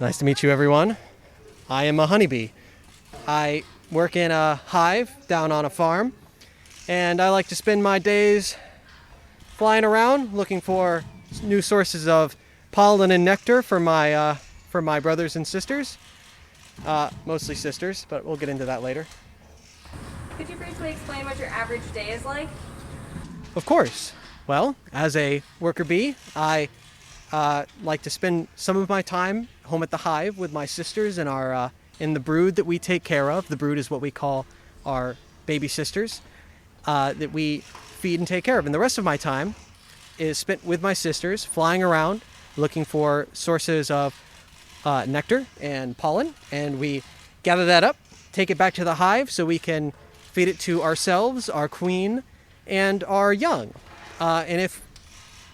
Nice to meet you, everyone. I am a honeybee. I work in a hive down on a farm, and I like to spend my days flying around looking for new sources of pollen and nectar for my brothers and sisters. Mostly sisters, but we'll get into that later. Could you briefly explain what your average day is like? Of course. Well, as a worker bee, I like to spend some of my time home at the hive with my sisters and in the brood that we take care of. The brood is what we call our baby sisters that we feed and take care of. And the rest of my time is spent with my sisters, flying around, looking for sources of nectar and pollen. And we gather that up, take it back to the hive so we can feed it to ourselves, our queen, and our young. And if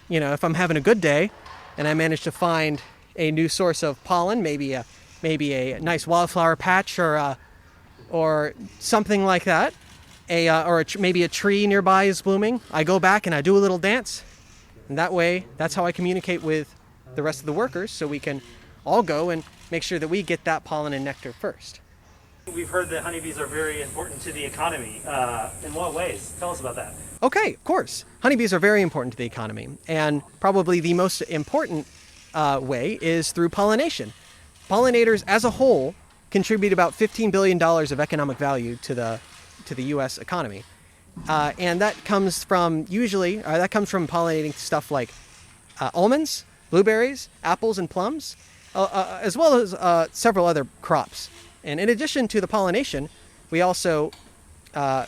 I'm having a good day and I manage to find a new source of pollen, maybe a nice wildflower patch or something like that, maybe a tree nearby is blooming, I go back and I do a little dance. And that way, that's how I communicate with the rest of the workers, so we can all go and make sure that we get that pollen and nectar first. We've heard that honeybees are very important to the economy. In what ways? Tell us about that. Okay, of course. Honeybees are very important to the economy, and probably the most important way is through pollination. Pollinators as a whole contribute about $15 billion of economic value to the U.S. economy. And that comes from pollinating stuff like almonds, blueberries, apples, and plums, as well as several other crops. And in addition to the pollination, we also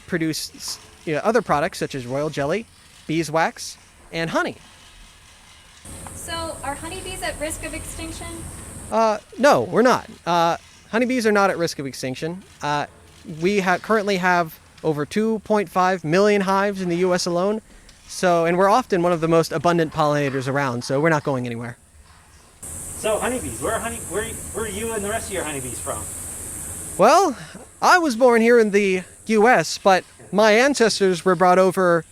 produce other products such as royal jelly, beeswax, and honey. So, are honeybees at risk of extinction? No, we're not. Honeybees are not at risk of extinction. We currently have over 2.5 million hives in the U.S. alone, and we're often one of the most abundant pollinators around, so we're not going anywhere. So, honeybees, where are you and the rest of your honeybees from? Well, I was born here in the U.S., but my ancestors were brought over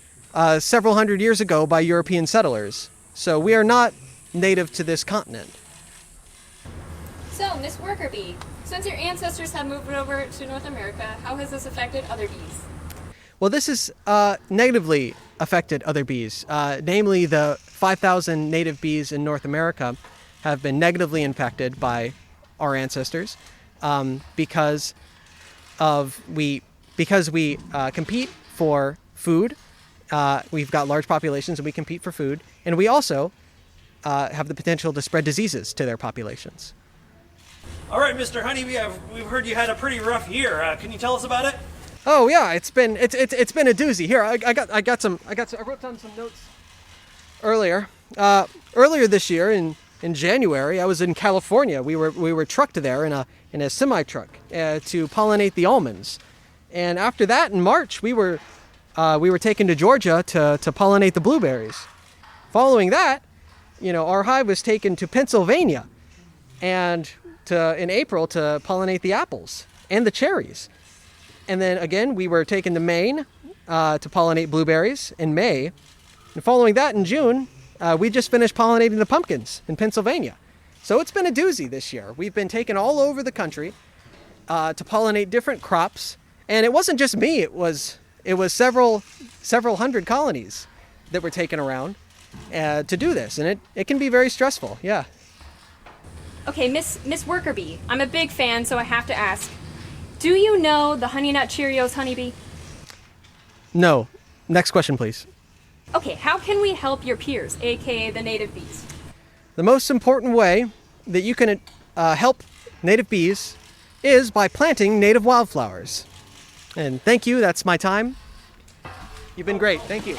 several hundred years ago by European settlers, so we are not native to this continent. So, Miss Worker Bee, since your ancestors have moved over to North America, how has this affected other bees? Well, this has negatively affected other bees. Namely, the 5,000 native bees in North America have been negatively impacted by our ancestors because we compete for food. We've got large populations and we compete for food, and we also have the potential to spread diseases to their populations. All right, Mr. Honeybee, we've heard you had a pretty rough year. Can you tell us about it? Oh yeah, it's been a doozy. Here, I wrote down some notes earlier. Earlier this year in January, I was in California. We were trucked there in a semi truck to pollinate the almonds, and after that in March we were taken to Georgia to pollinate the blueberries. Following that, our hive was taken to Pennsylvania, and in April to pollinate the apples and the cherries. And then again, we were taken to Maine to pollinate blueberries in May. And following that in June, we just finished pollinating the pumpkins in Pennsylvania. So it's been a doozy this year. We've been taken all over the country to pollinate different crops. And it wasn't just me, it was several hundred colonies that were taken around to do this. And it can be very stressful, yeah. Okay, Miss Worker Bee, I'm a big fan, so I have to ask. Do you know the Honey Nut Cheerios honeybee? No. Next question, please. Okay, how can we help your peers, aka the native bees? The most important way that you can help native bees is by planting native wildflowers. And thank you, that's my time. You've been great, thank you.